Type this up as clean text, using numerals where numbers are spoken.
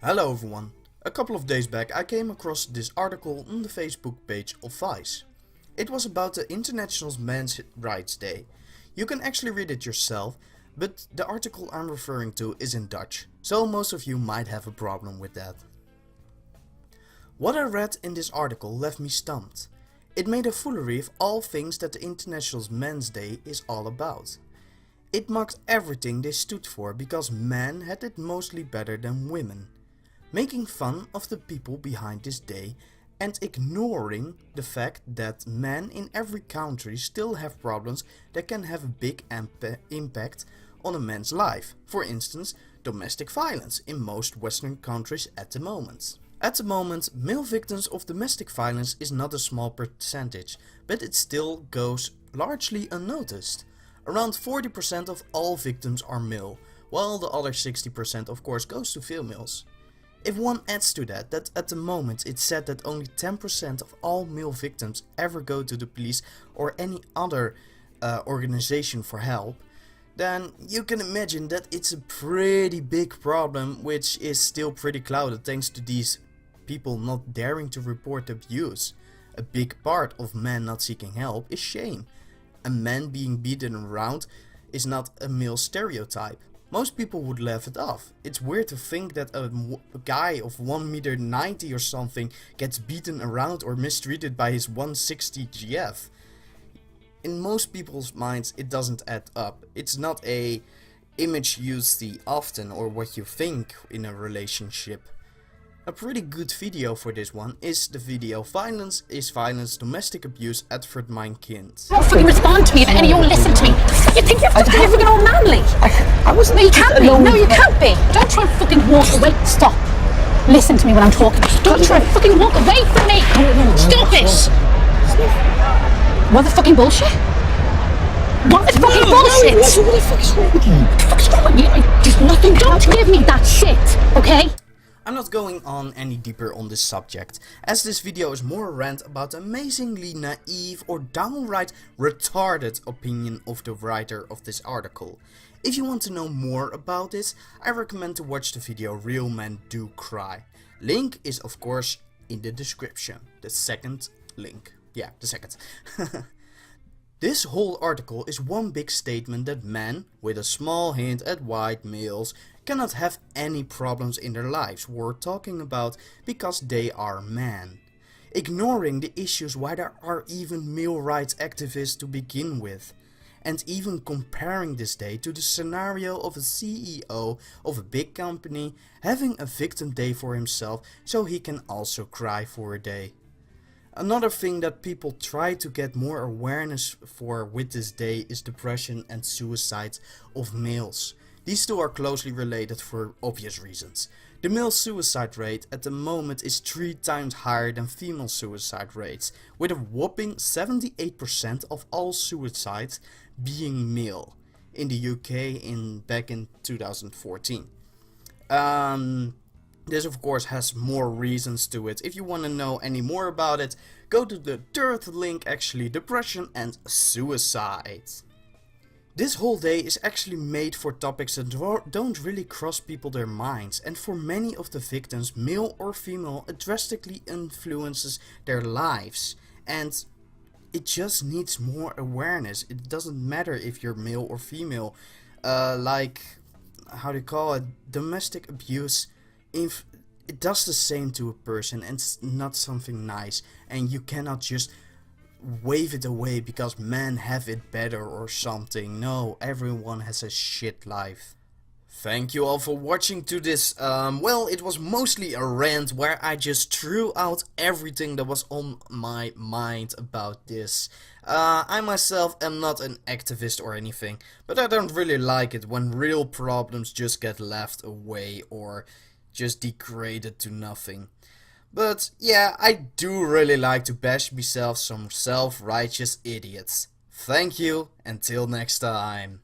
Hello everyone. A couple of days back I came across this article on the Facebook page of Vice. It was about the International Men's Rights Day. You can actually read it yourself, but the article I'm referring to is in Dutch, so most of you might have a problem with that. What I read in this article left me stumped. It made a foolery of all things that the International Men's Day is all about. It mocked everything they stood for because men had it mostly better than women, making fun of the people behind this day and ignoring the fact that men in every country still have problems that can have a big impact on a man's life. For instance, domestic violence in most Western countries at the moment. At the moment, male victims of domestic violence is not a small percentage, but it still goes largely unnoticed. Around 40% of all victims are male, while the other 60% of course goes to females. If one adds to that at the moment it's said that only 10% of all male victims ever go to the police or any other organization for help, then you can imagine that it's a pretty big problem, which is still pretty clouded thanks to these people not daring to report abuse. A big part of men not seeking help is shame. A man being beaten around is not a male stereotype. Most people would laugh it off. It's weird to think that a guy of 1 meter 90 or something gets beaten around or mistreated by his 160 GF. In most people's minds it doesn't add up. It's not a image you see often or what you think in a relationship. A pretty good video for this one is the video Violence is Violence, Domestic Abuse, Advert Mein Kind. Don't fucking respond to me if any of you listen to me. You think you're fucking everything all manly? I wasn't. No, you can't be. No, you can't be. Don't try and fucking walk away. Stop. Listen to me when I'm talking. Don't try and fucking walk away from me. Stop it. What the fucking bullshit? What the fucking bullshit? What the fuck is wrong with you? What the fuck's wrong with you? There's nothing. Don't give me that shit, okay? I'm not going on any deeper on this subject, as this video is more a rant about the amazingly naive or downright retarded opinion of the writer of this article. If you want to know more about this, I recommend to watch the video Real Men Do Cry. Link is of course in the description. The second link. Yeah, the second. This whole article is one big statement that men, with a small hint at white males, cannot have any problems in their lives worth talking about because they are men. Ignoring the issues why there are even male rights activists to begin with. And even comparing this day to the scenario of a CEO of a big company having a victim day for himself so he can also cry for a day. Another thing that people try to get more awareness for with this day is depression and suicides of males. These two are closely related for obvious reasons. The male suicide rate at the moment is 3 times higher than female suicide rates, with a whopping 78% of all suicides being male in the UK back in 2014. This of course has more reasons to it. If you want to know any more about it, go to the third link actually, depression and suicide. This whole day is actually made for topics that don't really cross people their minds, and for many of the victims, male or female, it drastically influences their lives. And it just needs more awareness. It doesn't matter if you're male or female. Like, how do you call it? Domestic abuse. If it does the same to a person and it's not something nice, and you cannot just wave it away because men have it better or something. No, everyone has a shit life. Thank you all for watching to this, well, it was mostly a rant where I just threw out everything that was on my mind about this. I myself am not an activist or anything, but I don't really like it when real problems just get left away or just degraded to nothing. But yeah, I do really like to bash myself some self-righteous idiots. Thank you, until next time.